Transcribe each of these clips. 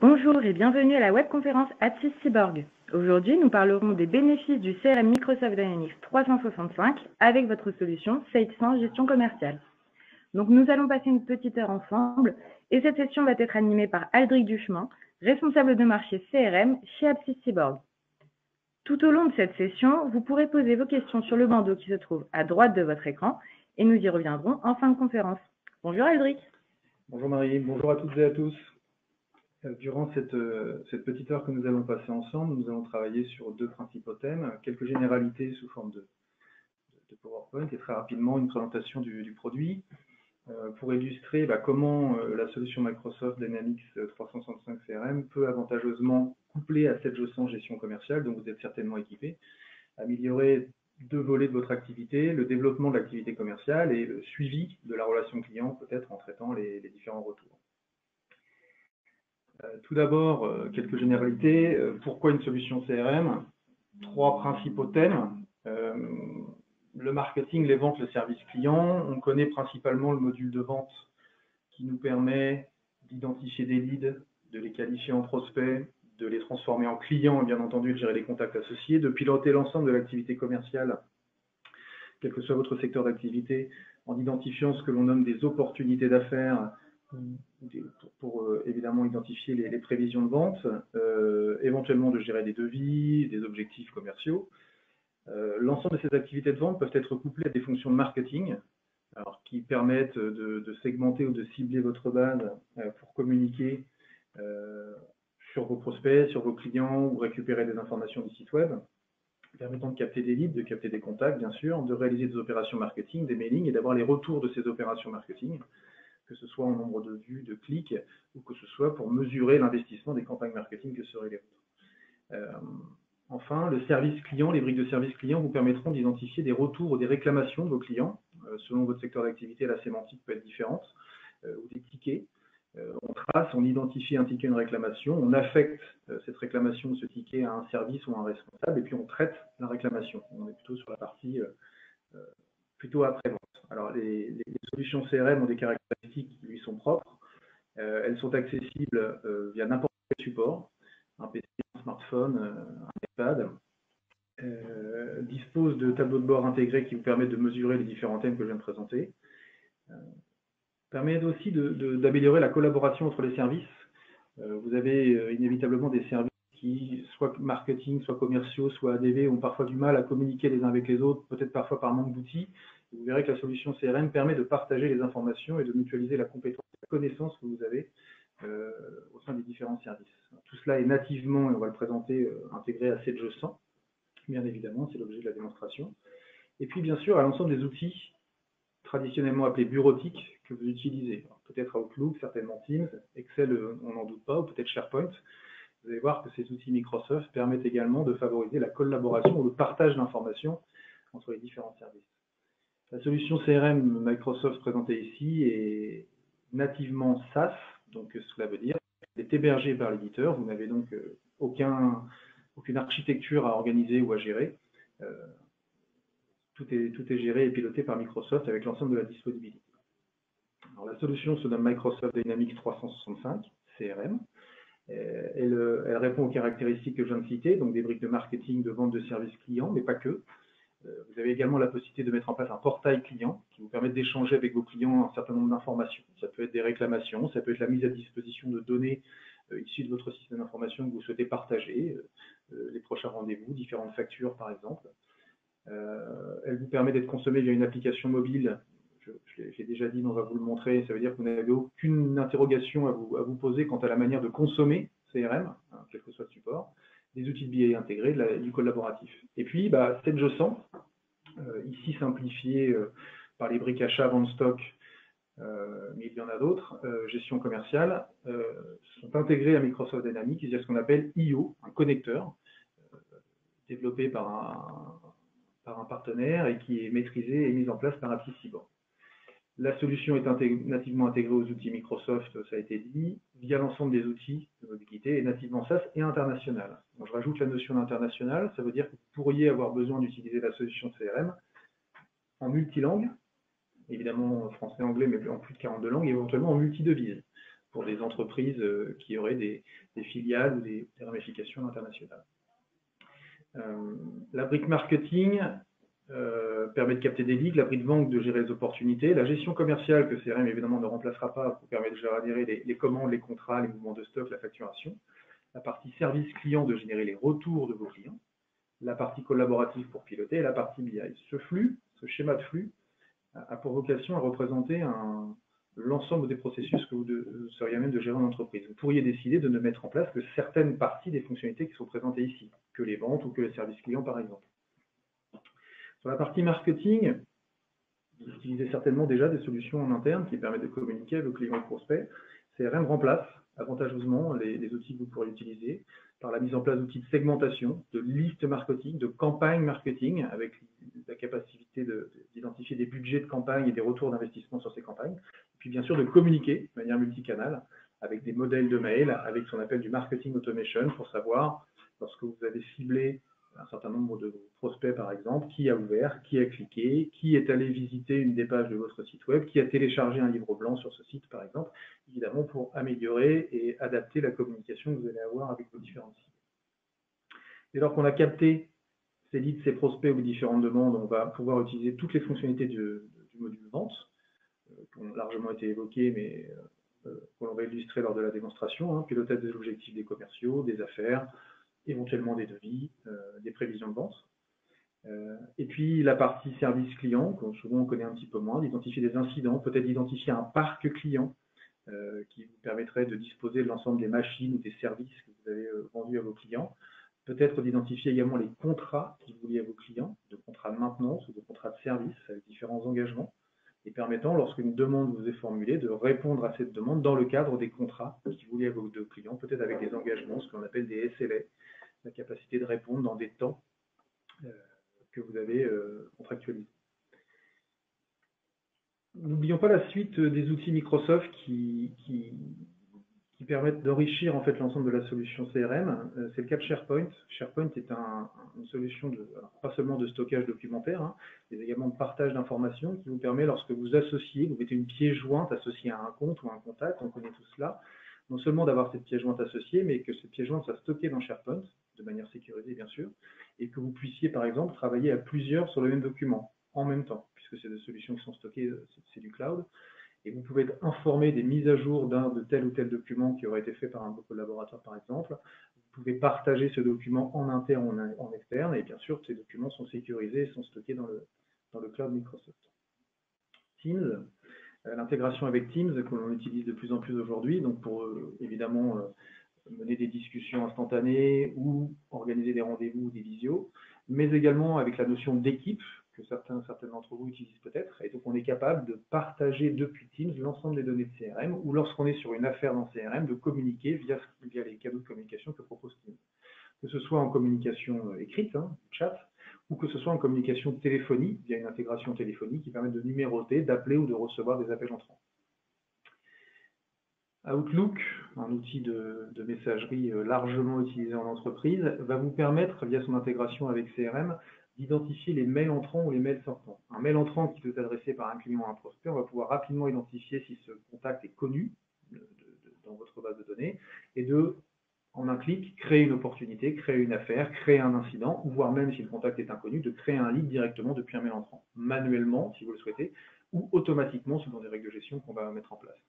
Bonjour et bienvenue à la webconférence Aptiv Cyborg. Aujourd'hui, nous parlerons des bénéfices du CRM Microsoft Dynamics 365 avec votre solution Salesforce Gestion Commerciale. Donc, nous allons passer une petite heure ensemble et cette session va être animée par Aldric Duchemin, responsable de marché CRM chez Aptiv Cyborg. Tout au long de cette session, vous pourrez poser vos questions sur le bandeau qui se trouve à droite de votre écran et nous y reviendrons en fin de conférence. Bonjour Aldric. Bonjour Marie, bonjour à toutes et à tous. Durant cette petite heure que nous allons passer ensemble, nous allons travailler sur deux principaux thèmes, quelques généralités sous forme de PowerPoint et très rapidement une présentation du produit pour illustrer comment la solution Microsoft Dynamics 365 CRM peut avantageusement coupler à cette gestion commerciale dont vous êtes certainement équipé, améliorer deux volets de votre activité, le développement de l'activité commerciale et le suivi de la relation client, peut-être en traitant les différents retours. Tout d'abord, quelques généralités. Pourquoi une solution CRM? Trois principaux thèmes. Le marketing, les ventes, le service client. On connaît principalement le module de vente qui nous permet d'identifier des leads, de les qualifier en prospects, de les transformer en clients et bien entendu de gérer les contacts associés, de piloter l'ensemble de l'activité commerciale, quel que soit votre secteur d'activité, en identifiant ce que l'on nomme des opportunités d'affaires pour évidemment identifier les prévisions de vente, éventuellement de gérer des devis, des objectifs commerciaux. L'ensemble de ces activités de vente peuvent être couplées à des fonctions de marketing, alors, qui permettent de segmenter ou de cibler votre base pour communiquer sur vos prospects, sur vos clients ou récupérer des informations du site web, permettant de capter des leads, de capter des contacts bien sûr, de réaliser des opérations marketing, des mailings et d'avoir les retours de ces opérations marketing, que ce soit en nombre de vues, de clics, ou que ce soit pour mesurer l'investissement des campagnes marketing que seraient les vôtres. Enfin, le service client, les briques de service client vous permettront d'identifier des retours ou des réclamations de vos clients. Selon votre secteur d'activité, la sémantique peut être différente, ou des tickets. On trace, on identifie un ticket, une réclamation, on affecte cette réclamation ou ce ticket à un service ou à un responsable, et puis on traite la réclamation. On est plutôt sur la partie plutôt après-vente. Alors, les solutions CRM ont des caractéristiques qui lui sont propres. Elles sont accessibles via n'importe quel support, un PC, un smartphone, un iPad. Disposent de tableaux de bord intégrés qui vous permettent de mesurer les différents thèmes que je viens de présenter. Permet aussi d'améliorer la collaboration entre les services. Vous avez inévitablement des services qui, soit marketing, soit commerciaux, soit ADV, ont parfois du mal à communiquer les uns avec les autres, peut-être parfois par manque d'outils. Vous verrez que la solution CRM permet de partager les informations et de mutualiser la compétence et la connaissance que vous avez au sein des différents services. Tout cela est nativement, et on va le présenter, intégré à 7G100, bien évidemment, c'est l'objet de la démonstration. Et puis bien sûr à l'ensemble des outils traditionnellement appelés bureautiques que vous utilisez. Peut-être Outlook, certainement Teams, Excel, on n'en doute pas, ou peut-être SharePoint. Vous allez voir que ces outils Microsoft permettent également de favoriser la collaboration ou le partage d'informations entre les différents services. La solution CRM Microsoft présentée ici est nativement SaaS, donc cela veut dire qu'elle est hébergée par l'éditeur, vous n'avez donc aucune architecture à organiser ou à gérer. Tout est géré et piloté par Microsoft avec l'ensemble de la disponibilité. Alors, la solution se nomme Microsoft Dynamics 365 CRM. Elle répond aux caractéristiques que je viens de citer, donc des briques de marketing, de vente de services clients, mais pas que. Vous avez également la possibilité de mettre en place un portail client qui vous permet d'échanger avec vos clients un certain nombre d'informations. Ça peut être des réclamations, ça peut être la mise à disposition de données issues de votre système d'information que vous souhaitez partager, les prochains rendez-vous, différentes factures par exemple. Elle vous permet d'être consommée via une application mobile. Je l'ai déjà dit, mais on va vous le montrer. Ça veut dire que vous n'avez aucune interrogation à vous poser quant à la manière de consommer CRM, quel que soit le support, des outils de billet intégrés, du collaboratif. Et puis, 7G100, ici simplifié par les briques achats, vente stock, mais il y en a d'autres, gestion commerciale, sont intégrés à Microsoft Dynamics. Il y a ce qu'on appelle IO, un connecteur, développé par un partenaire et qui est maîtrisé et mis en place par Aptiv Cyborg. La solution est nativement intégrée aux outils Microsoft, ça a été dit, via l'ensemble des outils de mobilité, et nativement SaaS et international. Donc, je rajoute la notion d'international, ça veut dire que vous pourriez avoir besoin d'utiliser la solution CRM en multilangue, évidemment français, anglais, mais en plus de 42 langues, et éventuellement en multidevises. pour des entreprises qui auraient des filiales ou des ramifications internationales. La brique marketing permet de capter des leads, la brique vente de gérer les opportunités, la gestion commerciale que CRM évidemment ne remplacera pas pour permettre de gérer les commandes, les contrats, les mouvements de stock, la facturation, la partie service client de générer les retours de vos clients, la partie collaborative pour piloter et la partie BI. Ce flux, ce schéma de flux, a pour vocation à représenter l'ensemble des processus que vous seriez à même de gérer en entreprise. Vous pourriez décider de ne mettre en place que certaines parties des fonctionnalités qui sont présentées ici, que les ventes ou que les services clients par exemple. Sur la partie marketing, vous utilisez certainement déjà des solutions en interne qui permettent de communiquer avec vos clients et prospects. CRM remplace avantageusement les outils que vous pourriez utiliser par la mise en place d'outils de segmentation, de listes marketing, de campagnes marketing, avec la capacité d'identifier des budgets de campagne et des retours d'investissement sur ces campagnes. Et puis bien sûr de communiquer de manière multicanale avec des modèles de mail, avec ce qu'on appelle du marketing automation pour savoir, lorsque vous avez ciblé un certain nombre de prospects par exemple, qui a ouvert, qui a cliqué, qui est allé visiter une des pages de votre site web, qui a téléchargé un livre blanc sur ce site par exemple, évidemment pour améliorer et adapter la communication que vous allez avoir avec vos différents sites. Dès lors qu'on a capté ces leads, ces prospects ou les différentes demandes, on va pouvoir utiliser toutes les fonctionnalités du module vente, qui ont largement été évoquées, mais qu'on va illustrer lors de la démonstration, pilotage des objectifs des commerciaux, des affaires, éventuellement des devis, des prévisions de vente. Et puis la partie service client, que souvent on connaît un petit peu moins, d'identifier des incidents, peut-être d'identifier un parc client qui vous permettrait de disposer de l'ensemble des machines ou des services que vous avez vendus à vos clients. Peut-être d'identifier également les contrats que vous liez à vos clients, de contrats de maintenance ou de contrats de service avec différents engagements, et permettant, lorsqu'une demande vous est formulée, de répondre à cette demande dans le cadre des contrats qui vous lient à vos deux clients, peut-être avec des engagements, ce qu'on appelle des SLA, la capacité de répondre dans des temps que vous avez contractualisés. N'oublions pas la suite des outils Microsoft qui permettent d'enrichir en fait l'ensemble de la solution CRM. C'est le cas de SharePoint. SharePoint est une solution pas seulement de stockage documentaire, mais également de partage d'informations qui vous permet, lorsque vous associez, vous mettez une pièce jointe associée à un compte ou à un contact, on connaît tout cela, non seulement d'avoir cette pièce jointe associée, mais que cette pièce jointe soit stockée dans SharePoint, de manière sécurisée bien sûr, et que vous puissiez par exemple travailler à plusieurs sur le même document en même temps, puisque c'est des solutions qui sont stockées, c'est du cloud, et vous pouvez être informé des mises à jour de tel ou tel document qui aurait été fait par un de vos collaborateurs par exemple. Vous pouvez partager ce document en interne ou en externe, et bien sûr ces documents sont sécurisés et sont stockés dans le cloud Microsoft. Teams, l'intégration avec Teams que l'on utilise de plus en plus aujourd'hui, donc pour évidemment mener des discussions instantanées ou organiser des rendez-vous ou des visios, mais également avec la notion d'équipe que certains d'entre vous utilisent peut-être, et donc on est capable de partager depuis Teams l'ensemble des données de CRM, ou lorsqu'on est sur une affaire dans CRM, de communiquer via les canaux de communication que propose Teams. Que ce soit en communication écrite, chat, ou que ce soit en communication téléphonique, via une intégration téléphonique qui permet de numéroter, d'appeler ou de recevoir des appels entrants. Outlook, un outil de messagerie largement utilisé en entreprise, va vous permettre, via son intégration avec CRM, d'identifier les mails entrants ou les mails sortants. Un mail entrant qui peut être adressé par un client ou un prospect, on va pouvoir rapidement identifier si ce contact est connu dans votre base de données, et en un clic, créer une opportunité, créer une affaire, créer un incident, voire même si le contact est inconnu, de créer un lead directement depuis un mail entrant, manuellement si vous le souhaitez, ou automatiquement selon des règles de gestion qu'on va mettre en place.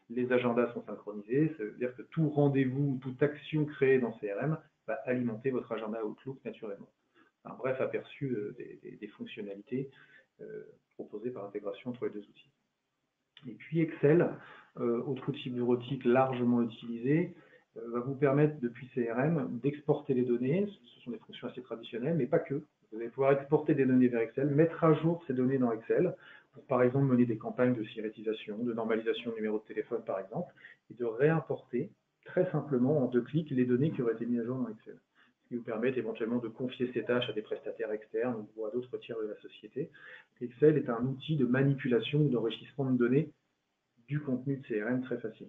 Les agendas sont synchronisés, ça veut dire que tout rendez-vous, toute action créée dans CRM va alimenter votre agenda Outlook naturellement. Un bref aperçu des fonctionnalités proposées par intégration entre les deux outils. Et puis Excel, autre outil bureautique largement utilisé, va vous permettre depuis CRM d'exporter les données. Ce sont des fonctions assez traditionnelles, mais pas que. Vous allez pouvoir exporter des données vers Excel, mettre à jour ces données dans Excel, pour par exemple mener des campagnes de sirétisation, de normalisation de numéro de téléphone par exemple, et de réimporter très simplement en 2 clics les données qui auraient été mises à jour dans Excel. Ce qui vous permet éventuellement de confier ces tâches à des prestataires externes ou à d'autres tiers de la société. Excel est un outil de manipulation ou d'enrichissement de données du contenu de CRM très facile.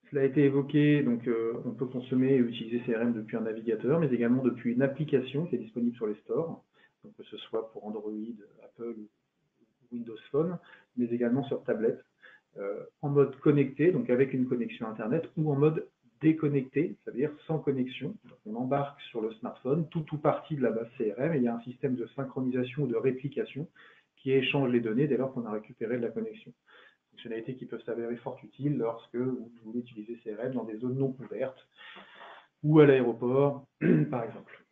Cela a été évoqué, donc on peut consommer et utiliser CRM depuis un navigateur, mais également depuis une application qui est disponible sur les stores, donc que ce soit pour Android, Apple ou Windows Phone, mais également sur tablette. en mode connecté, donc avec une connexion Internet, ou en mode déconnecté, c'est-à-dire sans connexion. Donc on embarque sur le smartphone tout ou partie de la base CRM et il y a un système de synchronisation ou de réplication qui échange les données dès lors qu'on a récupéré de la connexion. Fonctionnalités qui peuvent s'avérer fort utiles lorsque vous voulez utiliser CRM dans des zones non couvertes ou à l'aéroport, par exemple.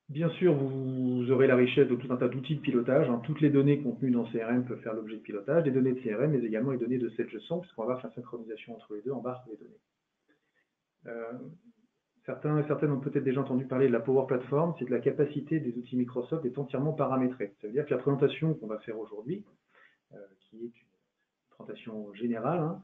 Bien sûr, vous aurez la richesse de tout un tas d'outils de pilotage. Toutes les données contenues dans CRM peuvent faire l'objet de pilotage, des données de CRM, mais également les données de Sedge100, puisqu'on va avoir la synchronisation entre les deux, embarque les données. Certains et certaines ont peut-être déjà entendu parler de la Power Platform, c'est de la capacité des outils Microsoft est entièrement paramétrée. Ça veut dire que la présentation qu'on va faire aujourd'hui, qui est une présentation générale,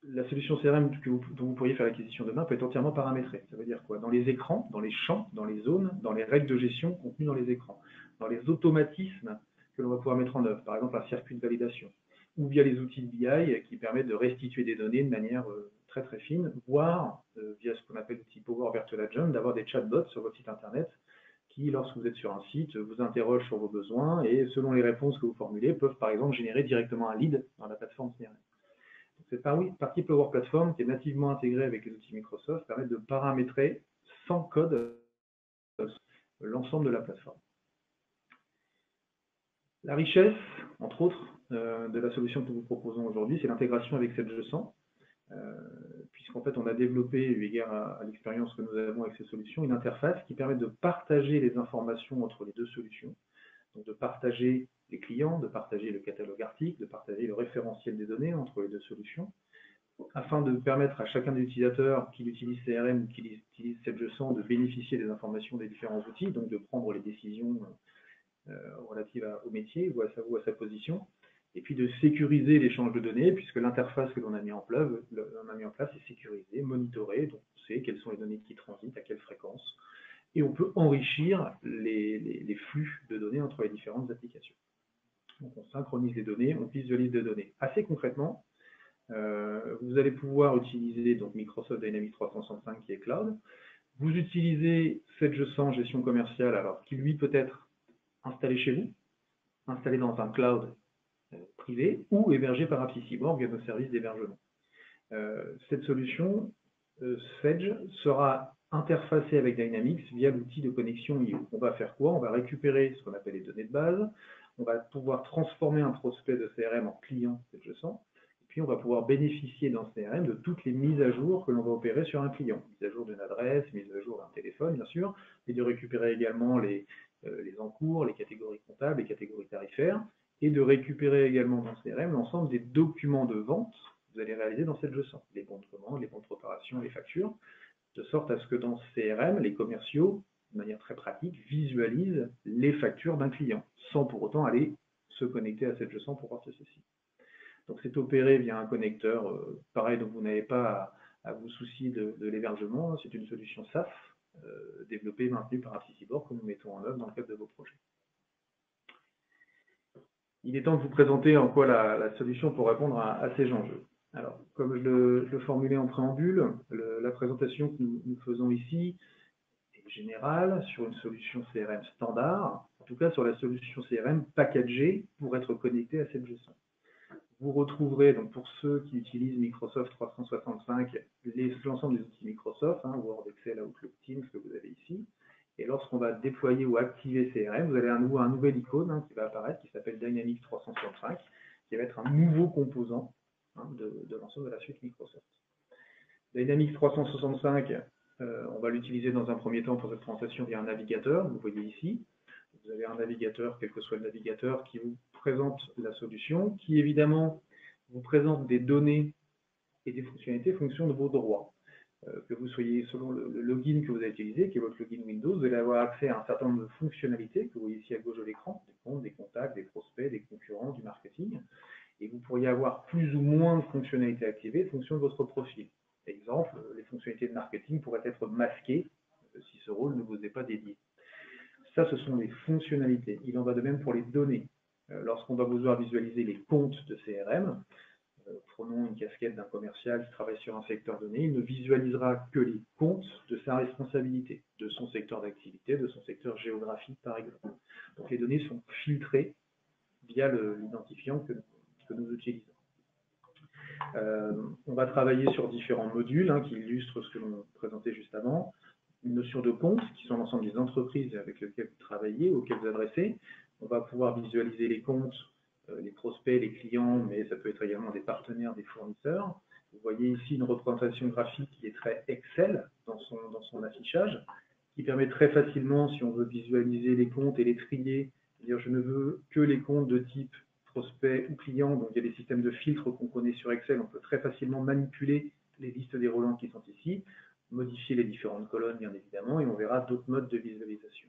la solution CRM dont vous pourriez faire l'acquisition demain peut être entièrement paramétrée. Ça veut dire quoi? Dans les écrans, dans les champs, dans les zones, dans les règles de gestion contenues dans les écrans, dans les automatismes que l'on va pouvoir mettre en œuvre, par exemple un circuit de validation, ou via les outils de BI qui permettent de restituer des données de manière très très fine, voire via ce qu'on appelle l'outil Power Virtual Agent, d'avoir des chatbots sur votre site internet qui, lorsque vous êtes sur un site, vous interrogent sur vos besoins et selon les réponses que vous formulez, peuvent par exemple générer directement un lead dans la plateforme CRM. Cette partie Power Platform qui est nativement intégrée avec les outils Microsoft permet de paramétrer sans code l'ensemble de la plateforme. La richesse, entre autres, de la solution que nous vous proposons aujourd'hui, c'est l'intégration avec Sedge100, puisqu'en fait on a développé, eu égard à l'expérience que nous avons avec ces solutions, une interface qui permet de partager les informations entre les deux solutions, donc de partager les clients, de partager le catalogue article, de partager le référentiel des données entre les deux solutions, afin de permettre à chacun des utilisateurs, qu'il utilise CRM ou qu'il utilise Sedge100, de bénéficier des informations des différents outils, donc de prendre les décisions relatives au métier ou à sa position, et puis de sécuriser l'échange de données, puisque l'interface que l'on a mis en place est sécurisée, monitorée, donc on sait quelles sont les données qui transitent, à quelle fréquence, et on peut enrichir les flux de données entre les différentes applications. Donc on synchronise les données, on visualise les données. Assez concrètement, vous allez pouvoir utiliser donc Microsoft Dynamics 365 qui est cloud. Vous utilisez Sedge100 gestion commerciale, alors qui lui peut être installé chez vous, installé dans un cloud privé ou hébergé par AppCyborg via nos services d'hébergement. Cette solution, Sedge, sera interfacée avec Dynamics via l'outil de connexion IO. On va faire quoi? On va récupérer ce qu'on appelle les données de base, on va pouvoir transformer un prospect de CRM en client Sedge100, et puis on va pouvoir bénéficier dans CRM de toutes les mises à jour que l'on va opérer sur un client. Mise à jour d'une adresse, mise à jour d'un téléphone, bien sûr, et de récupérer également les encours, les catégories comptables, les catégories tarifaires, et de récupérer également dans CRM l'ensemble des documents de vente que vous allez réaliser dans Sedge100, les bons de commande, les bons de préparation, les factures, de sorte à ce que dans CRM, les commerciaux, de manière très pratique, visualisent les factures d'un client, sans pour autant aller se connecter à Sedge100 pour voir ceci. Donc c'est opéré via un connecteur, pareil, donc vous n'avez pas à vous soucier de l'hébergement, c'est une solution SaaS, développée et maintenue par AppCyborg que nous mettons en œuvre dans le cadre de vos projets. Il est temps de vous présenter en quoi la solution pour répondre à ces enjeux. Alors, comme je le formulais en préambule, la présentation que nous faisons ici est générale sur une solution CRM standard, en tout cas sur la solution CRM packagée pour être connectée à Sedge100. Vous retrouverez, donc pour ceux qui utilisent Microsoft 365, l'ensemble des outils Microsoft, Word, Excel, Outlook, Teams que vous avez ici. Et lorsqu'on va déployer ou activer CRM, vous allez un nouvel icône qui va apparaître, qui s'appelle Dynamics 365, qui va être un nouveau composant de l'ensemble de la suite Microsoft. Dynamics 365, on va l'utiliser dans un premier temps pour cette présentation via un navigateur, vous voyez ici. Vous avez un navigateur, quel que soit le navigateur, qui vous présente la solution, qui évidemment vous présente des données et des fonctionnalités en fonction de vos droits. Que vous soyez selon le login que vous avez utilisé, qui est votre login Windows, vous allez avoir accès à un certain nombre de fonctionnalités que vous voyez ici à gauche de l'écran, des comptes, des contacts, des prospects, des concurrents, du marketing. Et vous pourriez avoir plus ou moins de fonctionnalités activées en fonction de votre profil. Exemple, les fonctionnalités de marketing pourraient être masquées si ce rôle ne vous est pas dédié. Ça, ce sont les fonctionnalités. Il en va de même pour les données. Lorsqu'on va vouloir visualiser les comptes de CRM, prenons une casquette d'un commercial qui travaille sur un secteur donné, il ne visualisera que les comptes de sa responsabilité, de son secteur d'activité, de son secteur géographique par exemple. Donc les données sont filtrées via l'identifiant que nous utilisons. On va travailler sur différents modules qui illustrent ce que l'on présentait juste avant. Une notion de compte, qui sont l'ensemble des entreprises avec lesquelles vous travaillez, auxquelles vous adressez. On va pouvoir visualiser les comptes, les prospects, les clients, mais ça peut être également des partenaires, des fournisseurs. Vous voyez ici une représentation graphique qui est très Excel dans son affichage, qui permet très facilement, si on veut visualiser les comptes et les trier, c'est-à-dire je ne veux que les comptes de type prospect ou client, donc il y a des systèmes de filtres qu'on connaît sur Excel, on peut très facilement manipuler les listes déroulantes qui sont ici, modifier les différentes colonnes bien évidemment, et on verra d'autres modes de visualisation.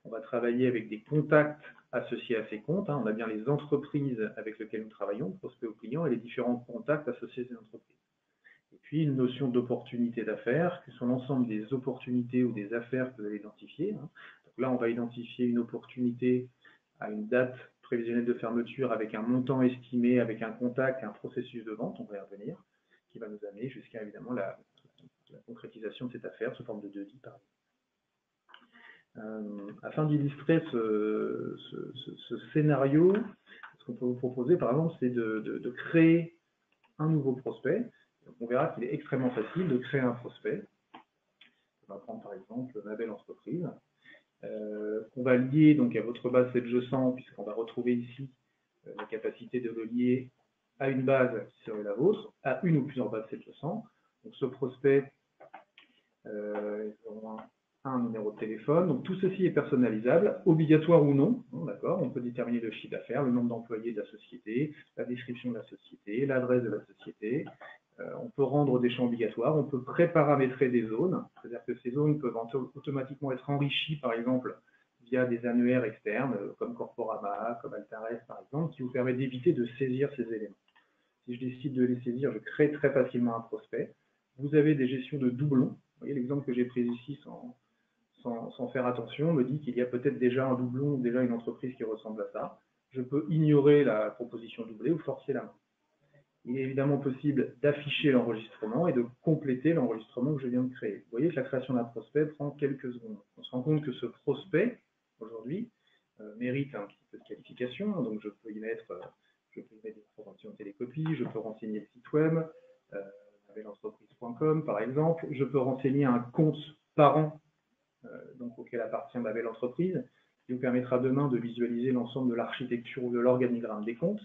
On va travailler avec des contacts associés à ces comptes, on a bien les entreprises avec lesquelles nous travaillons, prospects ou clients, et les différents contacts associés à ces entreprises. Et puis une notion d'opportunité d'affaires, qui sont l'ensemble des opportunités ou des affaires que vous allez identifier. Donc là, on va identifier une opportunité à une date prévisionnelle de fermeture avec un montant estimé, avec un contact, un processus de vente, on va y revenir, qui va nous amener jusqu'à évidemment la concrétisation de cette affaire sous forme de devis par exemple. Afin d'illustrer ce scénario, ce qu'on peut vous proposer par exemple, c'est de créer un nouveau prospect. Donc, on verra qu'il est extrêmement facile de créer un prospect. On va prendre par exemple ma belle entreprise. Qu'on va lier donc à votre base 7G100, puisqu'on va retrouver ici la capacité de le lier à une base qui serait la vôtre, à une ou plusieurs bases 7G100. Donc ce prospect aura un numéro de téléphone. Donc tout ceci est personnalisable, obligatoire ou non. D'accord, on peut déterminer le chiffre d'affaires, le nombre d'employés de la société, la description de la société, l'adresse de la société. On peut rendre des champs obligatoires, on peut préparamétrer des zones, c'est-à-dire que ces zones peuvent automatiquement être enrichies, par exemple, via des annuaires externes, comme Corporama, comme Altares, par exemple, qui vous permet d'éviter de saisir ces éléments. Si je décide de les saisir, je crée très facilement un prospect. Vous avez des gestions de doublons. Vous voyez, l'exemple que j'ai pris ici, sans faire attention, me dit qu'il y a peut-être déjà un doublon, déjà une entreprise qui ressemble à ça. Je peux ignorer la proposition doublée ou forcer la main. Il est évidemment possible d'afficher l'enregistrement et de compléter l'enregistrement que je viens de créer. Vous voyez que la création d'un prospect prend quelques secondes. On se rend compte que ce prospect, aujourd'hui, mérite un petit peu de qualification. Donc, je peux y mettre des informations de télécopie, je peux renseigner le site web, labellentreprise.com par exemple. Je peux renseigner un compte parent donc auquel appartient ma belle entreprise, qui vous permettra demain de visualiser l'ensemble de l'architecture ou de l'organigramme des comptes.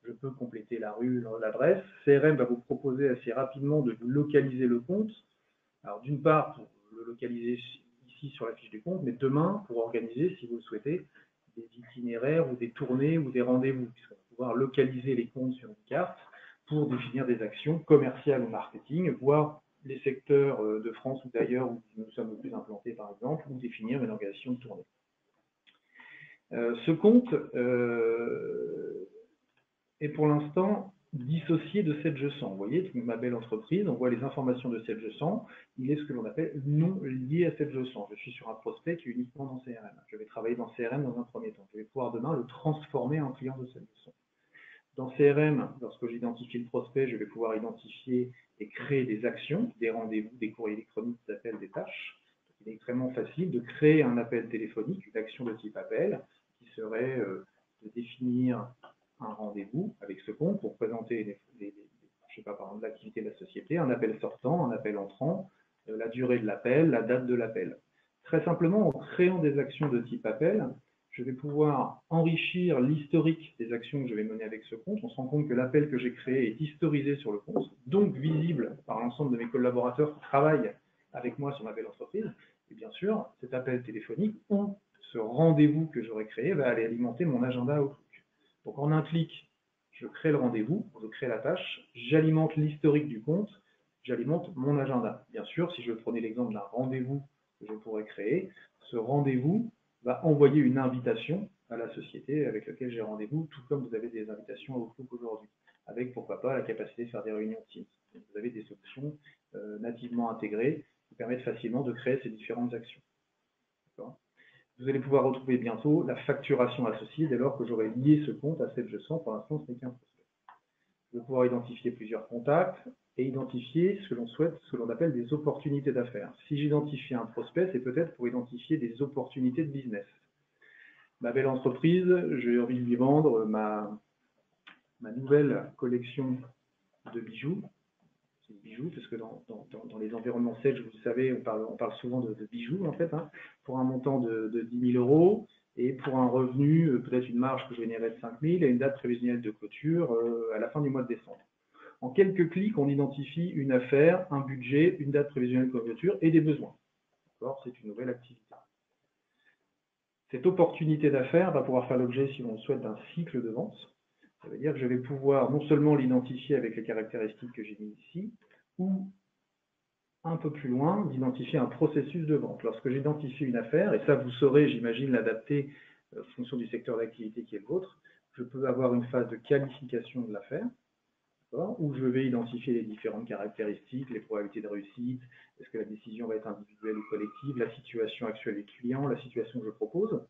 Je peux compléter la rue, l'adresse. CRM va vous proposer assez rapidement de vous localiser le compte. Alors d'une part, pour le localiser ici sur la fiche du compte, mais demain, pour organiser, si vous le souhaitez, des itinéraires ou des tournées ou des rendez-vous, puisqu'on va pouvoir localiser les comptes sur une carte pour définir des actions commerciales ou marketing, voire les secteurs de France ou d'ailleurs où nous sommes le plus implantés par exemple, ou définir une organisation de tournée. Ce compte est pour l'instant dissocié de 7G100. Vous voyez, ma belle entreprise, on voit les informations de 7G100, il est ce que l'on appelle non lié à 7G100. Je suis sur un prospect qui est uniquement dans CRM. Je vais travailler dans CRM dans un premier temps. Je vais pouvoir demain le transformer en client de 7G100. Dans CRM, lorsque j'identifie le prospect, je vais pouvoir identifier et créer des actions, des rendez-vous, des courriers électroniques, des appels, des tâches. Il est extrêmement facile de créer un appel téléphonique, une action de type appel, qui serait de définir un rendez-vous avec ce compte pour présenter je sais pas, par exemple, l'activité de la société, un appel sortant, un appel entrant, la durée de l'appel, la date de l'appel. Très simplement, en créant des actions de type appel, je vais pouvoir enrichir l'historique des actions que je vais mener avec ce compte. On se rend compte que l'appel que j'ai créé est historisé sur le compte, donc visible par l'ensemble de mes collaborateurs qui travaillent avec moi sur ma belle entreprise. Et bien sûr, cet appel téléphonique ou ce rendez-vous que j'aurai créé va aller alimenter mon agenda Outlook. Donc en un clic, je crée le rendez-vous, je crée la tâche, j'alimente l'historique du compte, j'alimente mon agenda. Bien sûr, si je prenais l'exemple d'un rendez-vous que je pourrais créer, ce rendez-vous va envoyer une invitation à la société avec laquelle j'ai rendez-vous, tout comme vous avez des invitations à Outlook aujourd'hui, avec pourquoi pas la capacité de faire des réunions Teams. Donc, vous avez des options nativement intégrées qui permettent facilement de créer ces différentes actions. Vous allez pouvoir retrouver bientôt la facturation associée dès lors que j'aurai lié ce compte à 7G100. Pour l'instant, ce n'est qu'un prospect. Je vais pouvoir identifier plusieurs contacts et identifier ce que l'on souhaite, ce que l'on appelle des opportunités d'affaires. Si j'identifie un prospect, c'est peut-être pour identifier des opportunités de business. ma belle entreprise, j'ai envie de lui vendre ma nouvelle collection de bijoux. C'est bijoux, parce que dans les environnements Sage, vous le savez, on parle souvent de bijoux, en fait, hein, pour un montant de 10 000 euros, et pour un revenu, peut-être une marge que je générais de 5 000, et une date prévisionnelle de clôture à la fin du mois de décembre. En quelques clics, on identifie une affaire, un budget, une date prévisionnelle de clôture et des besoins. C'est une nouvelle activité. Cette opportunité d'affaires va pouvoir faire l'objet, si on le souhaite, d'un cycle de vente. Ça veut dire que je vais pouvoir non seulement l'identifier avec les caractéristiques que j'ai mis ici, ou un peu plus loin, d'identifier un processus de vente. Lorsque j'identifie une affaire, et ça vous saurez, j'imagine, l'adapter en fonction du secteur d'activité qui est le vôtre, je peux avoir une phase de qualification de l'affaire, où je vais identifier les différentes caractéristiques, les probabilités de réussite, est-ce que la décision va être individuelle ou collective, la situation actuelle du client, la situation que je propose.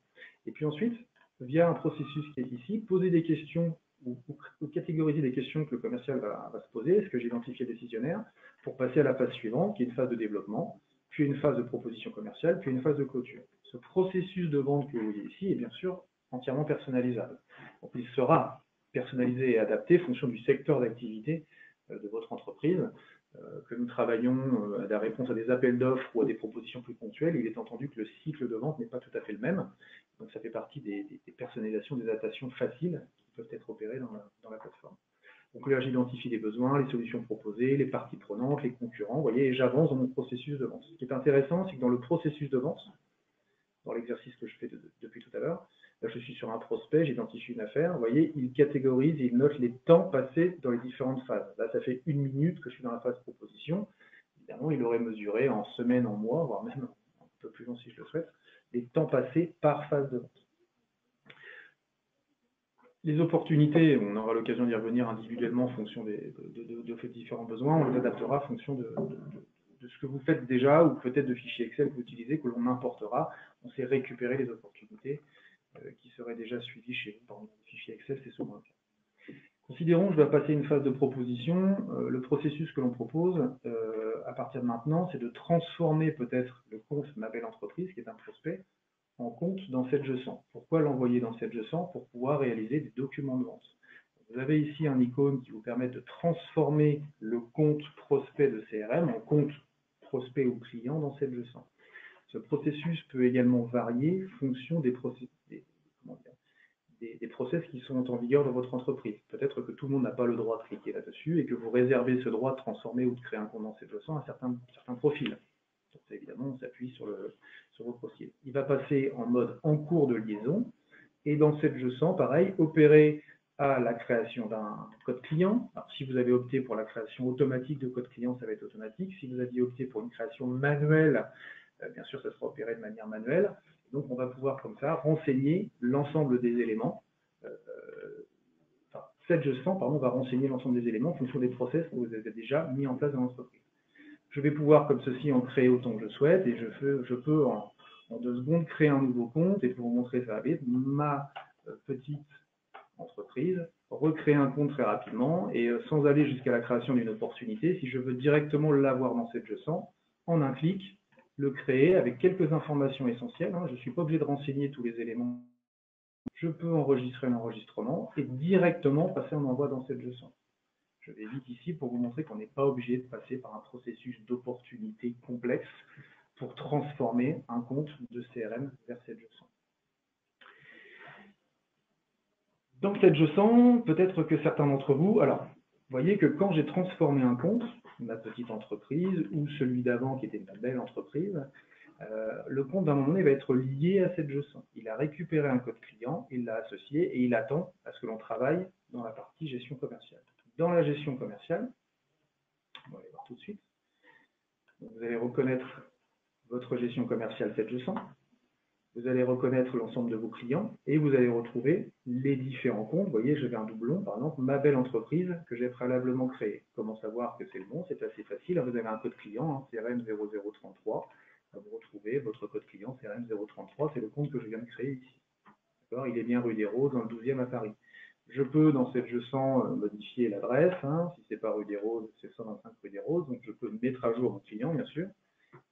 Et puis ensuite, via un processus qui est ici, poser des questions ou catégoriser des questions que le commercial va se poser, est-ce que j'ai identifié le décisionnaire, pour passer à la phase suivante, qui est une phase de développement, puis une phase de proposition commerciale, puis une phase de clôture. Ce processus de vente que vous voyez ici est bien sûr entièrement personnalisable. Donc, il sera personnalisé et adapté en fonction du secteur d'activité de votre entreprise, que nous travaillons à la réponse à des appels d'offres ou à des propositions plus ponctuelles. Il est entendu que le cycle de vente n'est pas tout à fait le même. Donc ça fait partie des personnalisations, des adaptations faciles qui peuvent être opérées dans la plateforme. Donc là, j'identifie les besoins, les solutions proposées, les parties prenantes, les concurrents, vous voyez, et j'avance dans mon processus de vente. Ce qui est intéressant, c'est que dans le processus de vente, dans l'exercice que je fais depuis tout à l'heure, là, je suis sur un prospect, j'identifie une affaire, vous voyez, il catégorise, il note les temps passés dans les différentes phases. Là, ça fait 1 minute que je suis dans la phase proposition. Évidemment, il aurait mesuré en semaines, en mois, voire même un peu plus long si je le souhaite, les temps passés par phase de vente. Les opportunités, on aura l'occasion d'y revenir individuellement en fonction de différents besoins, on les adaptera en fonction de ce que vous faites déjà, ou peut-être de fichiers Excel que vous utilisez, que l'on importera. On sait récupérer les opportunités qui seraient déjà suivies chez vous par les fichiers Excel, c'est souvent le cas. Considérons que je dois passer une phase de proposition. Le processus que l'on propose à partir de maintenant, c'est de transformer peut-être le compte Ma Belle Entreprise, qui est un prospect, en compte dans 7G100. Pourquoi l'envoyer dans 7G100? Pour pouvoir réaliser des documents de vente. Vous avez ici un icône qui vous permet de transformer le compte prospect de CRM en compte prospect ou client dans 7G100. Ce processus peut également varier en fonction des process qui sont en vigueur dans votre entreprise. Peut-être que tout le monde n'a pas le droit de cliquer là-dessus et que vous réservez ce droit de transformer ou de créer un compte dans 7G100 à certains profils. Donc, évidemment, on s'appuie sur vos profils. Il va passer en mode en cours de liaison et dans 7G100, pareil, opérer à la création d'un code client. Alors, si vous avez opté pour la création automatique de code client, ça va être automatique. Si vous aviez opté pour une création manuelle, bien sûr, ça sera opéré de manière manuelle. Donc, on va pouvoir, comme ça, renseigner l'ensemble des éléments. 7G100, pardon, va renseigner l'ensemble des éléments en fonction des process que vous avez déjà mis en place dans l'entreprise. Je vais pouvoir, comme ceci, en créer autant que je souhaite, et je peux en 2 secondes, créer un nouveau compte, et pour vous montrer ça vite, ma petite entreprise, recréer un compte très rapidement, et sans aller jusqu'à la création d'une opportunité, si je veux directement l'avoir dans 7G100, en un clic, le créer avec quelques informations essentielles. Je ne suis pas obligé de renseigner tous les éléments. Je peux enregistrer l'enregistrement et directement passer en envoi dans 7G100. Je vais vite ici pour vous montrer qu'on n'est pas obligé de passer par un processus d'opportunité complexe pour transformer un compte de CRM vers 7G100. Dans 7G100, peut-être que certains d'entre vous, alors, vous voyez que quand j'ai transformé un compte, ma petite entreprise ou celui d'avant qui était ma belle entreprise, le compte d'un moment donné va être lié à 7G100. Il a récupéré un code client, il l'a associé et il attend à ce que l'on travaille dans la partie gestion commerciale. Dans la gestion commerciale, on va aller voir tout de suite. Donc, vous allez reconnaître votre gestion commerciale 7G100. Vous allez reconnaître l'ensemble de vos clients et vous allez retrouver les différents comptes. Vous voyez, j'avais un doublon, par exemple, ma belle entreprise que j'ai préalablement créée. Comment savoir que c'est le bon? C'est assez facile. Vous avez un code client, CRM 0033. Vous retrouvez votre code client CRM 033. C'est le compte que je viens de créer ici. Il est bien rue des Roses, dans le 12e à Paris. Je peux, dans 7G100, modifier l'adresse. Si ce n'est pas rue des Roses, c'est 125 rue des Roses. Donc, je peux mettre à jour mon client, bien sûr.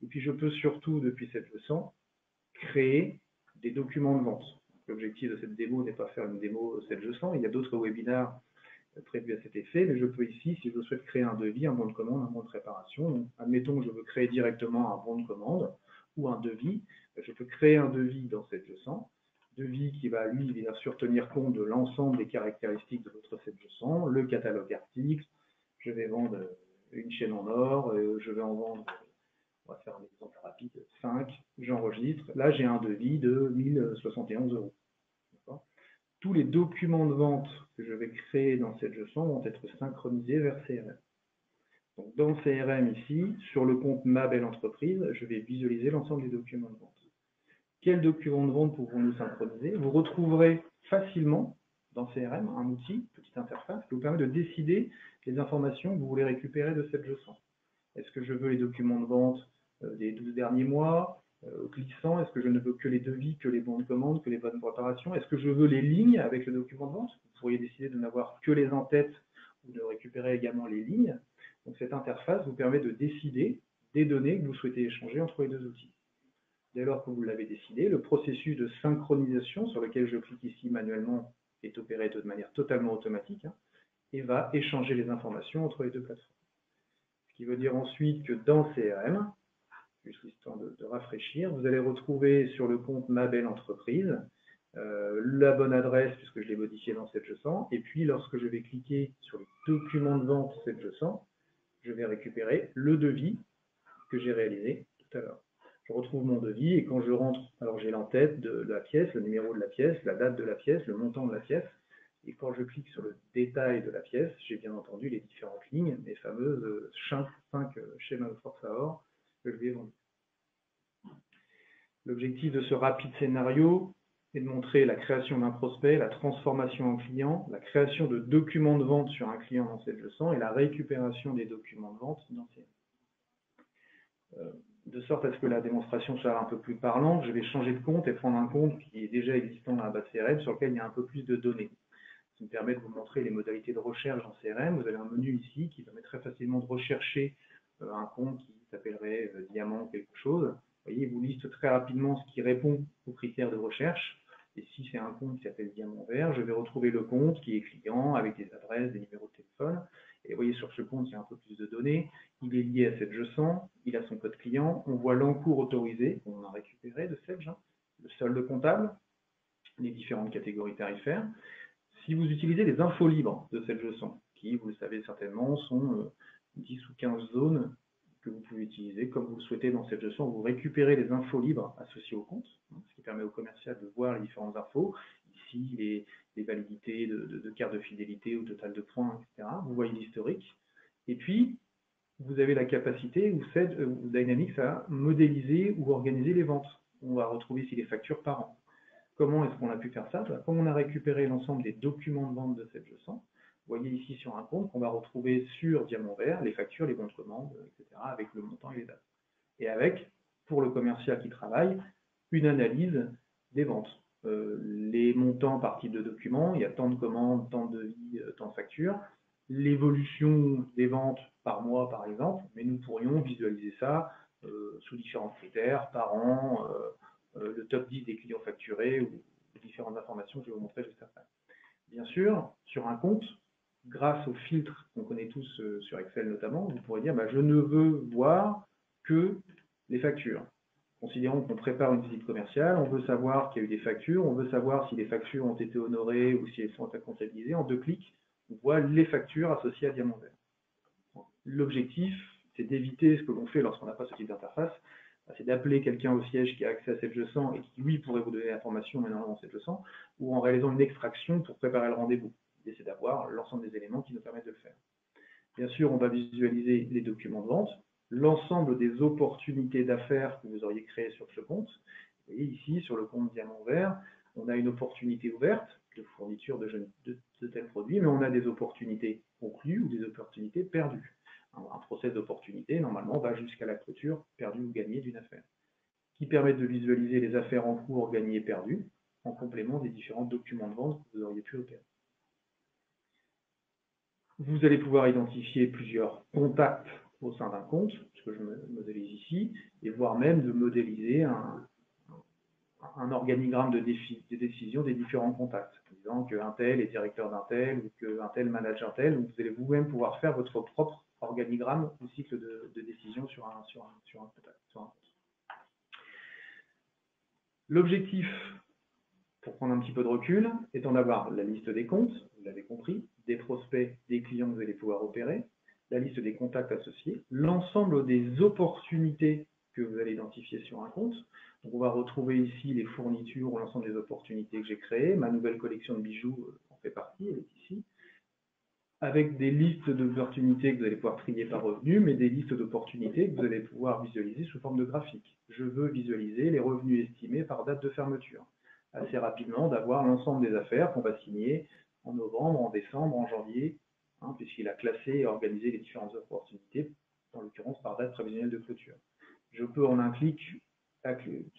Et puis, je peux surtout, depuis 7G100, créer des documents de vente. L'objectif de cette démo n'est pas faire une démo 7G100, il y a d'autres webinaires prévus à cet effet, mais je peux ici, si je souhaite créer un devis, un bon de commande, un bon de préparation, donc, admettons que je veux créer directement un bon de commande ou un devis, je peux créer un devis dans 7G100, devis qui va, lui, bien sûr, tenir compte de l'ensemble des caractéristiques de votre 7G100, le catalogue article, je vais vendre une chaîne en or, je vais en vendre, on va faire un exemple rapide, 5, j'enregistre, là j'ai un devis de 1071 €. Tous les documents de vente que je vais créer dans 7G100 vont être synchronisés vers CRM. Donc dans CRM ici, sur le compte Ma Belle Entreprise, je vais visualiser l'ensemble des documents de vente. Quels documents de vente pouvons-nous synchroniser? Vous retrouverez facilement dans CRM un outil, petite interface, qui vous permet de décider les informations que vous voulez récupérer de 7G100. Est-ce que je veux les documents de vente des 12 derniers mois, glissant? Est-ce que je ne veux que les devis, que les bons de commande, que les bonnes préparations? Est-ce que je veux les lignes avec le document de vente? Vous pourriez décider de n'avoir que les en-têtes ou de récupérer également les lignes. Donc cette interface vous permet de décider des données que vous souhaitez échanger entre les deux outils. Dès lors que vous l'avez décidé, le processus de synchronisation sur lequel je clique ici manuellement est opéré de manière totalement automatique et va échanger les informations entre les deux plateformes. Ce qui veut dire ensuite que dans CRM, juste histoire de rafraîchir, vous allez retrouver sur le compte Ma Belle Entreprise la bonne adresse puisque je l'ai modifié dans 7G100, et puis lorsque je vais cliquer sur le document de vente 7G100, je vais récupérer le devis que j'ai réalisé tout à l'heure. Je retrouve mon devis et quand je rentre, alors j'ai l'en-tête de la pièce, le numéro de la pièce, la date de la pièce, le montant de la pièce, et quand je clique sur le détail de la pièce, j'ai bien entendu les différentes lignes, les fameuses 5 schémas de force à or que je lui ai vendus. L'objectif de ce rapide scénario est de montrer la création d'un prospect, la transformation en client, la création de documents de vente sur un client dans 7G100 et la récupération des documents de vente dans CRM. De sorte à ce que la démonstration soit un peu plus parlante, je vais changer de compte et prendre un compte qui est déjà existant dans la base CRM sur lequel il y a un peu plus de données. Ça me permet de vous montrer les modalités de recherche dans CRM. Vous avez un menu ici qui permet très facilement de rechercher un compte qui s'appellerait diamant quelque chose. Vous voyez, il vous liste très rapidement ce qui répond aux critères de recherche. Et si c'est un compte qui s'appelle diamant vert, je vais retrouver le compte qui est client avec des adresses, des numéros de téléphone. Et vous voyez, sur ce compte, il y a un peu plus de données. Il est lié à 7G100, il a son code client. On voit l'encours autorisé qu'on a récupéré de 7G100, le solde comptable, les différentes catégories tarifaires. Si vous utilisez les infos libres de 7G100, qui, vous le savez certainement, sont 10 ou 15 zones que vous pouvez utiliser comme vous le souhaitez dans 7G100, vous récupérez les infos libres associées au compte, ce qui permet au commercial de voir les différentes infos, ici les validités de cartes de fidélité ou total de points, etc. Vous voyez l'historique. Et puis, vous avez la capacité, ou Dynamics, à modéliser ou organiser les ventes. On va retrouver ici les factures par an. Comment est-ce qu'on a pu faire ça? Comme on a récupéré l'ensemble des documents de vente de 7G100, vous voyez ici sur un compte qu'on va retrouver sur Diamant Vert les factures, les bons de commande, etc., avec le montant et les dates. Et avec, pour le commercial qui travaille, une analyse des ventes. Les montants par type de document, il y a tant de commandes, tant de devis, tant de factures. L'évolution des ventes par mois, par exemple, mais nous pourrions visualiser ça sous différents critères, par an, le top 10 des clients facturés ou différentes informations que je vais vous montrer juste après. Bien sûr, sur un compte, grâce aux filtres qu'on connaît tous sur Excel notamment, vous pourrez dire je ne veux voir que les factures. Considérons qu'on prépare une visite commerciale, on veut savoir qu'il y a eu des factures, on veut savoir si les factures ont été honorées ou si elles sont comptabilisées. En 2 clics, on voit les factures associées à Diamant Vert. L'objectif, c'est d'éviter ce que l'on fait lorsqu'on n'a pas ce type d'interface, c'est d'appeler quelqu'un au siège qui a accès à 7G100 et qui, lui, pourrait vous donner l'information, mais normalement 7G100, ou en réalisant une extraction pour préparer le rendez-vous. L'idée, c'est d'avoir l'ensemble des éléments qui nous permettent de le faire. Bien sûr, on va visualiser les documents de vente, l'ensemble des opportunités d'affaires que vous auriez créées sur ce compte. Vous voyez ici, sur le compte Diamant Vert, on a une opportunité ouverte de fourniture de tels produits, mais on a des opportunités conclues ou des opportunités perdues. Un process d'opportunité, normalement, va jusqu'à la clôture perdue ou gagnée d'une affaire, qui permet de visualiser les affaires en cours gagnées et perdues, en complément des différents documents de vente que vous auriez pu opérer. Vous allez pouvoir identifier plusieurs contacts au sein d'un compte, ce que je modélise ici, et voire même de modéliser un organigramme de décision des différents contacts, en disant qu'un tel est directeur d'un tel ou qu'un tel manage un tel. Donc vous allez vous-même pouvoir faire votre propre organigramme ou cycle de décision sur un contact. L'objectif, pour prendre un petit peu de recul, étant d'avoir la liste des comptes, vous l'avez compris, des prospects, des clients que vous allez pouvoir opérer, la liste des contacts associés, l'ensemble des opportunités que vous allez identifier sur un compte. Donc on va retrouver ici les fournitures ou l'ensemble des opportunités que j'ai créées. Ma nouvelle collection de bijoux en fait partie, elle est ici. Avec des listes d'opportunités que vous allez pouvoir trier par revenu, mais des listes d'opportunités que vous allez pouvoir visualiser sous forme de graphique. Je veux visualiser les revenus estimés par date de fermeture. Assez rapidement, d'avoir l'ensemble des affaires qu'on va signer en novembre, en décembre, en janvier, puisqu'il a classé et organisé les différentes opportunités, en l'occurrence par date prévisionnelle de clôture. Je peux en un clic,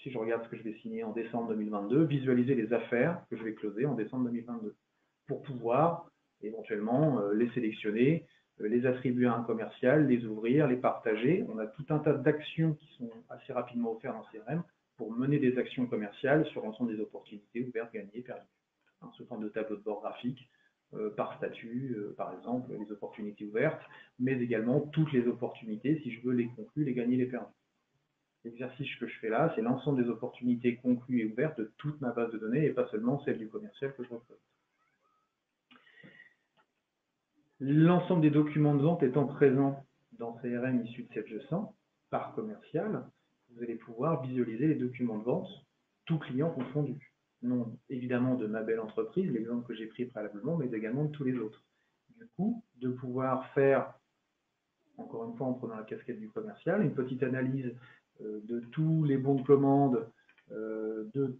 si je regarde ce que je vais signer en décembre 2022, visualiser les affaires que je vais closer en décembre 2022, pour pouvoir éventuellement les sélectionner, les attribuer à un commercial, les ouvrir, les partager. On a tout un tas d'actions qui sont assez rapidement offertes dans CRM pour mener des actions commerciales sur l'ensemble des opportunités ouvertes, gagnées, perdues. Sous forme de tableau de bord graphique, par statut, par exemple, les opportunités ouvertes, mais également toutes les opportunités, si je veux les conclure, les gagner, les perdre. L'exercice que je fais là, c'est l'ensemble des opportunités conclues et ouvertes de toute ma base de données et pas seulement celle du commercial que je représente. L'ensemble des documents de vente étant présents dans CRM issus de 7G100 par commercial, vous allez pouvoir visualiser les documents de vente, tous clients confondus. Non évidemment de ma belle entreprise, l'exemple que j'ai pris préalablement, mais également de tous les autres. Du coup, de pouvoir faire, encore une fois en prenant la casquette du commercial, une petite analyse de tous les bons de commande de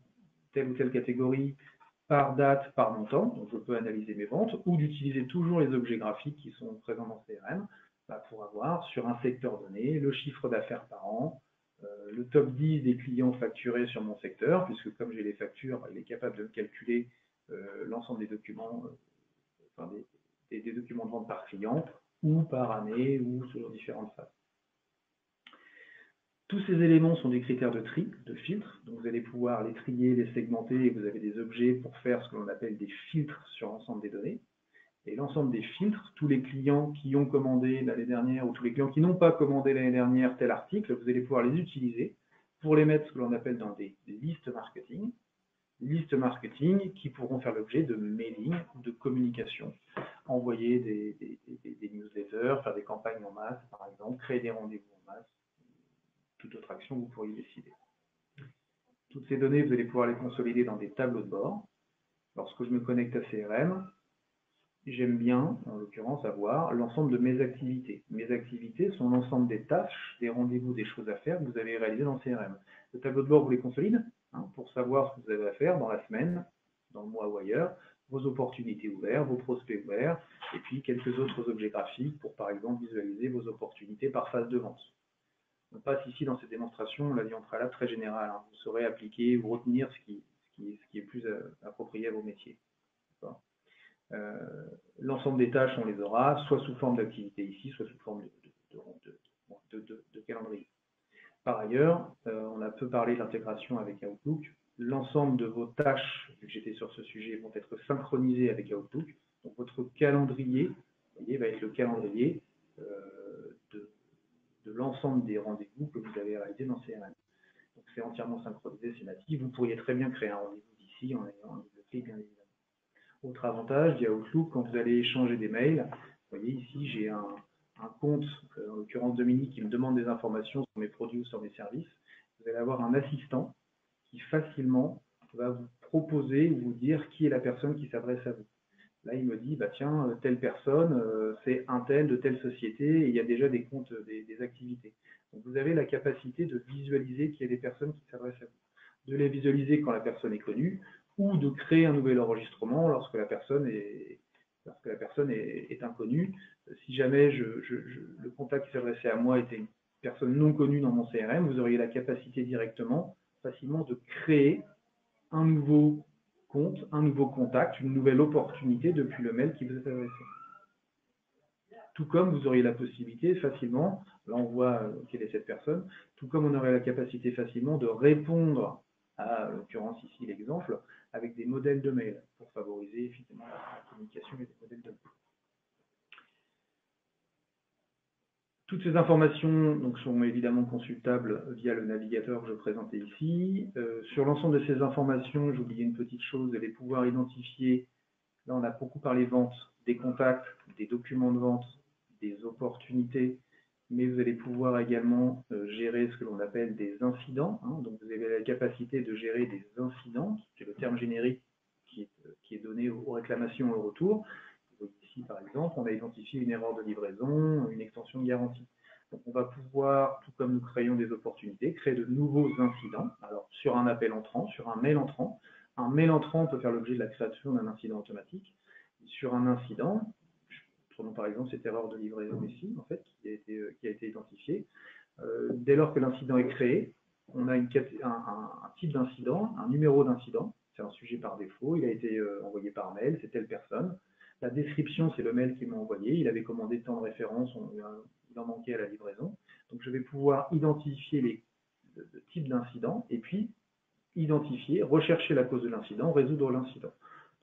telle ou telle catégorie, par date, par montant, donc je peux analyser mes ventes, ou d'utiliser toujours les objets graphiques qui sont présents dans CRM pour avoir sur un secteur donné le chiffre d'affaires par an, le top 10 des clients facturés sur mon secteur, puisque comme j'ai les factures, il est capable de calculer l'ensemble des documents, des documents de vente par client, ou par année, ou sur différentes phases. Tous ces éléments sont des critères de tri, de filtre, donc vous allez pouvoir les trier, les segmenter, et vous avez des objets pour faire ce que l'on appelle des filtres sur l'ensemble des données. Et l'ensemble des filtres, tous les clients qui ont commandé l'année dernière ou tous les clients qui n'ont pas commandé l'année dernière tel article, vous allez pouvoir les utiliser pour les mettre ce que l'on appelle dans des listes marketing qui pourront faire l'objet de mailing, de communication, envoyer des newsletters, faire des campagnes en masse par exemple, créer des rendez-vous en masse, toute autre action que vous pourriez décider. Toutes ces données, vous allez pouvoir les consolider dans des tableaux de bord. Lorsque je me connecte à CRM, j'aime bien, en l'occurrence, avoir l'ensemble de mes activités. Mes activités sont l'ensemble des tâches, des rendez-vous, des choses à faire que vous avez réalisées dans CRM. Le tableau de bord, vous les consolide pour savoir ce que vous avez à faire dans la semaine, dans le mois ou ailleurs, vos opportunités ouvertes, vos prospects ouverts, et puis quelques autres objets graphiques pour, par exemple, visualiser vos opportunités par phase de vente. On passe ici dans cette démonstration, on l'a dit en préalable, très générale. Vous saurez appliquer ou retenir ce qui est plus approprié à vos métiers. L'ensemble des tâches, on les aura, soit sous forme d'activité ici, soit sous forme de calendrier. Par ailleurs, on a peu parlé de l'intégration avec Outlook. L'ensemble de vos tâches, vu que j'étais sur ce sujet, vont être synchronisées avec Outlook. Donc votre calendrier, vous voyez, va être le calendrier de l'ensemble des rendez-vous que vous avez réalisés dans CRM. Donc c'est entièrement synchronisé, c'est natif. Vous pourriez très bien créer un rendez-vous d'ici en ayant un clé, bien évidemment. Autre avantage, il y a Outlook, quand vous allez échanger des mails, vous voyez ici j'ai un compte, en l'occurrence Dominique, qui me demande des informations sur mes produits ou sur mes services. Vous allez avoir un assistant qui facilement va vous proposer ou vous dire qui est la personne qui s'adresse à vous. Là, il me dit, bah tiens, telle personne, c'est un tel de telle société, et il y a déjà des comptes, des activités. Donc, vous avez la capacité de visualiser qui est les personnes qui s'adressent à vous. De les visualiser quand la personne est connue, ou de créer un nouvel enregistrement lorsque la personne est inconnue. Si jamais le contact qui s'adressait à moi était une personne non connue dans mon CRM, vous auriez la capacité directement, facilement, de créer un nouveau compte, un nouveau contact, une nouvelle opportunité depuis le mail qui vous est adressé. Tout comme vous auriez la possibilité facilement, là on voit quelle est cette personne, tout comme on aurait la capacité facilement de répondre à l'occurrence ici l'exemple, avec des modèles de mail pour favoriser effectivement la communication et des modèles de mail. Toutes ces informations donc, sont évidemment consultables via le navigateur que je présentais ici. Sur l'ensemble de ces informations, j'ai oublié une petite chose, vous allez pouvoir identifier, là on a beaucoup parlé vente, des contacts, des documents de vente, des opportunités, mais vous allez pouvoir également gérer ce que l'on appelle des incidents. Donc vous avez la capacité de gérer des incidents, c'est le terme générique qui est donné aux réclamations et au retour. Ici, par exemple, on a identifié une erreur de livraison, une extension de garantie. Donc, on va pouvoir, tout comme nous créons des opportunités, créer de nouveaux incidents. Alors, sur un appel entrant, sur un mail entrant peut faire l'objet de la création d'un incident automatique. Sur un incident, prenons par exemple cette erreur de livraison ici, en fait, qui a été identifiée. Dès lors que l'incident est créé, on a un type d'incident, un numéro d'incident. C'est un sujet par défaut, il a été envoyé par mail, c'est telle personne. La description, c'est le mail qu'il m'a envoyé. Il avait commandé tant de références, il en manquait à la livraison. Donc, je vais pouvoir identifier le type d'incident et puis identifier, rechercher la cause de l'incident, résoudre l'incident.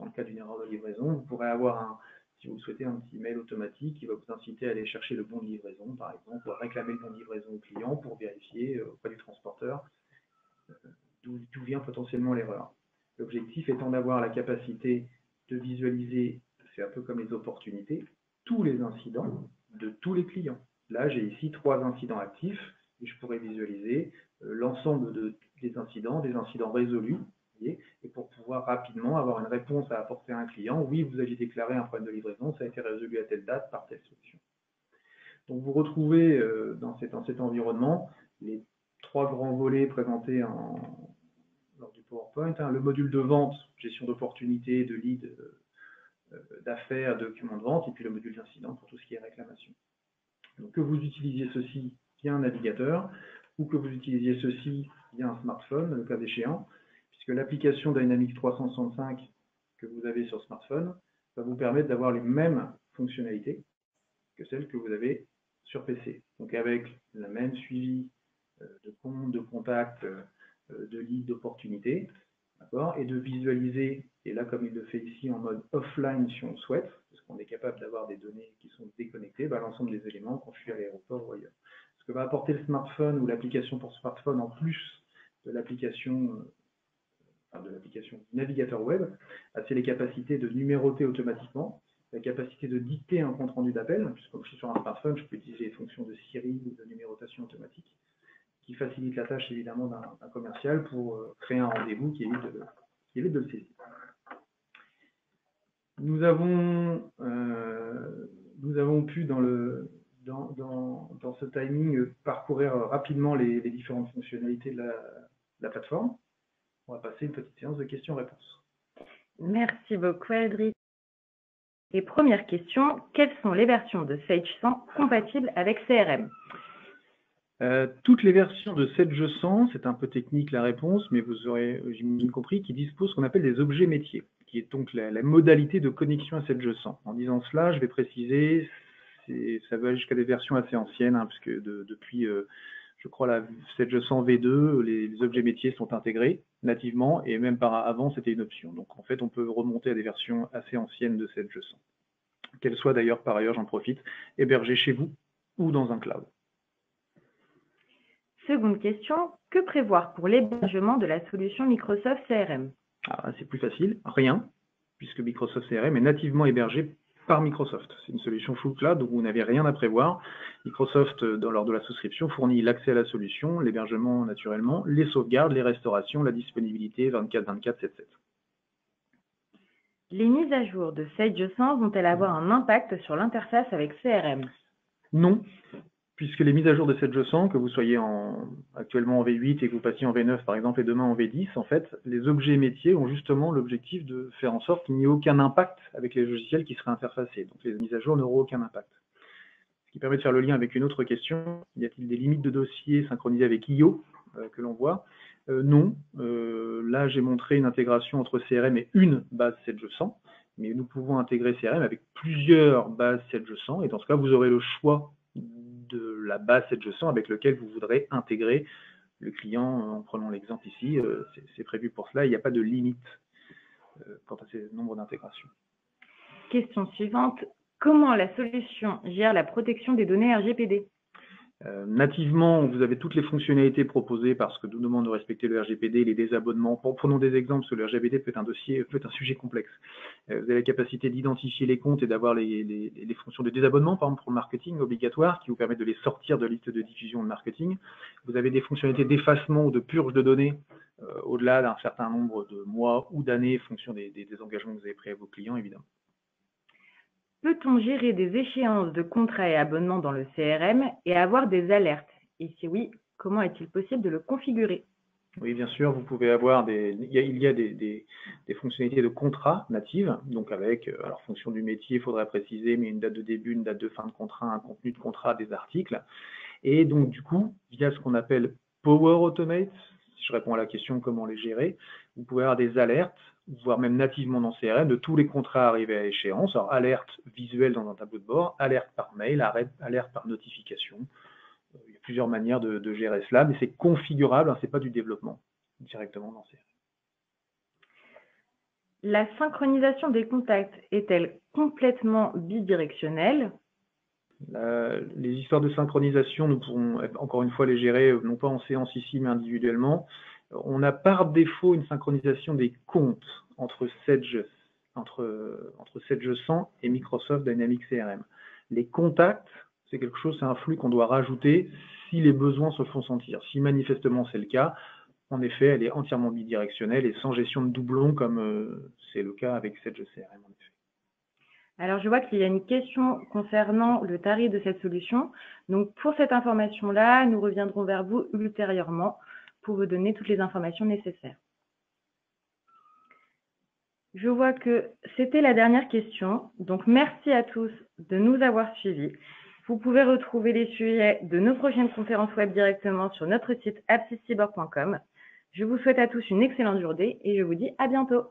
Dans le cas d'une erreur de livraison, vous pourrez avoir, si vous le souhaitez, un petit mail automatique qui va vous inciter à aller chercher le bon de livraison, par exemple, ou à réclamer le bon de livraison au client pour vérifier auprès du transporteur d'où vient potentiellement l'erreur. L'objectif étant d'avoir la capacité de visualiser, c'est un peu comme les opportunités, tous les incidents de tous les clients. Là, j'ai ici 3 incidents actifs et je pourrais visualiser l'ensemble des incidents résolus, voyez, et pour pouvoir rapidement avoir une réponse à apporter à un client. Oui, vous aviez déclaré un problème de livraison, ça a été résolu à telle date par telle solution. Donc, vous retrouvez dans cet environnement les 3 grands volets présentés lors du PowerPoint, le module de vente, gestion d'opportunités, de leads, d'affaires, de documents de vente, et puis le module d'incident pour tout ce qui est réclamation. Donc, que vous utilisiez ceci via un navigateur, ou que vous utilisiez ceci via un smartphone, le cas échéant, puisque l'application Dynamics 365 que vous avez sur smartphone va vous permettre d'avoir les mêmes fonctionnalités que celles que vous avez sur PC. Donc, avec le même suivi de comptes, de contacts, de leads, d'opportunités, et de visualiser, et là comme il le fait ici en mode offline si on le souhaite, parce qu'on est capable d'avoir des données qui sont déconnectées, l'ensemble des éléments quand je suis à l'aéroport ou ailleurs. Ce que va apporter le smartphone ou l'application pour smartphone en plus de l'application navigateur web, c'est les capacités de numéroter automatiquement, la capacité de dicter un compte rendu d'appel, puisque comme je suis sur un smartphone, je peux utiliser les fonctions de Siri ou de numérotation automatique, qui facilite la tâche évidemment d'un commercial pour créer un rendez-vous qui évite de le saisir. Nous avons pu dans ce timing parcourir rapidement les différentes fonctionnalités de la plateforme. On va passer une petite séance de questions-réponses. Merci beaucoup, Aldric. Et première question, quelles sont les versions de Sage 100 compatibles avec CRM? Toutes les versions de Sage 100, c'est un peu technique la réponse, mais vous aurez, j'imagine, compris, qui disposent ce qu'on appelle des objets métiers, qui est donc la modalité de connexion à Sage 100. En disant cela, je vais préciser, ça va jusqu'à des versions assez anciennes, puisque depuis, je crois, la Sage 100 V2, les objets métiers sont intégrés nativement, et même avant, c'était une option. Donc en fait, on peut remonter à des versions assez anciennes de Sage 100. Qu'elles soient d'ailleurs, par ailleurs, j'en profite, hébergées chez vous ou dans un cloud. Seconde question, que prévoir pour l'hébergement de la solution Microsoft CRM? C'est plus facile, rien, puisque Microsoft CRM est nativement hébergé par Microsoft. C'est une solution full cloud, donc vous n'avez rien à prévoir. Microsoft, lors de la souscription, fournit l'accès à la solution, l'hébergement naturellement, les sauvegardes, les restaurations, la disponibilité 24/24, 7/7. Les mises à jour de Sage 100 vont-elles avoir un impact sur l'interface avec CRM? Non, puisque les mises à jour de Sage 100, que vous soyez actuellement en V8 et que vous passiez en V9 par exemple et demain en V10, en fait, les objets métiers ont justement l'objectif de faire en sorte qu'il n'y ait aucun impact avec les logiciels qui seraient interfacés. Donc les mises à jour n'auront aucun impact. Ce qui permet de faire le lien avec une autre question, y a-t-il des limites de dossiers synchronisées avec IO que l'on voit? Non, là j'ai montré une intégration entre CRM et une base Sage 100, mais nous pouvons intégrer CRM avec plusieurs bases Sage 100, et dans ce cas vous aurez le choix de la base Sage 100 avec lequel vous voudrez intégrer le client, en prenant l'exemple ici, c'est prévu pour cela. Il n'y a pas de limite quant à ces nombres d'intégrations. Question suivante. Comment la solution gère la protection des données RGPD? Nativement, vous avez toutes les fonctionnalités proposées parce que nous demande de respecter le RGPD, les désabonnements. Prenons des exemples, parce que le RGPD peut être un sujet complexe. Vous avez la capacité d'identifier les comptes et d'avoir les fonctions de désabonnement, par exemple pour le marketing obligatoire, qui vous permettent de les sortir de la liste de diffusion de marketing. Vous avez des fonctionnalités d'effacement ou de purge de données au-delà d'un certain nombre de mois ou d'années, en fonction des engagements que vous avez pris à vos clients, évidemment. Peut-on gérer des échéances de contrats et abonnements dans le CRM et avoir des alertes? Et si oui, comment est-il possible de le configurer? Oui, bien sûr, vous pouvez avoir il y a des fonctionnalités de contrat natives, donc avec, alors fonction du métier, il faudrait préciser, mais une date de début, une date de fin de contrat, un contenu de contrat, des articles. Et donc, du coup, via ce qu'on appelle Power Automate, si je réponds à la question comment les gérer, vous pouvez avoir des alertes, voire même nativement dans CRM, de tous les contrats arrivés à échéance. Alors, alerte visuelle dans un tableau de bord, alerte par mail, alerte par notification. Il y a plusieurs manières de gérer cela, mais c'est configurable, ce n'est pas du développement directement dans CRM. La synchronisation des contacts est-elle complètement bidirectionnelle? Les histoires de synchronisation, nous pourrons encore une fois les gérer, non pas en séance ici, mais individuellement. On a par défaut une synchronisation des comptes entre Sage 100 et Microsoft Dynamics CRM. Les contacts, c'est quelque chose, c'est un flux qu'on doit rajouter si les besoins se font sentir. Si manifestement c'est le cas, en effet, elle est entièrement bidirectionnelle et sans gestion de doublons comme c'est le cas avec Sage CRM, en effet. Alors, je vois qu'il y a une question concernant le tarif de cette solution. Donc, pour cette information-là, nous reviendrons vers vous ultérieurement pour vous donner toutes les informations nécessaires. Je vois que c'était la dernière question. Donc, merci à tous de nous avoir suivis. Vous pouvez retrouver les sujets de nos prochaines conférences web directement sur notre site apsiscyborg.com. Je vous souhaite à tous une excellente journée et je vous dis à bientôt.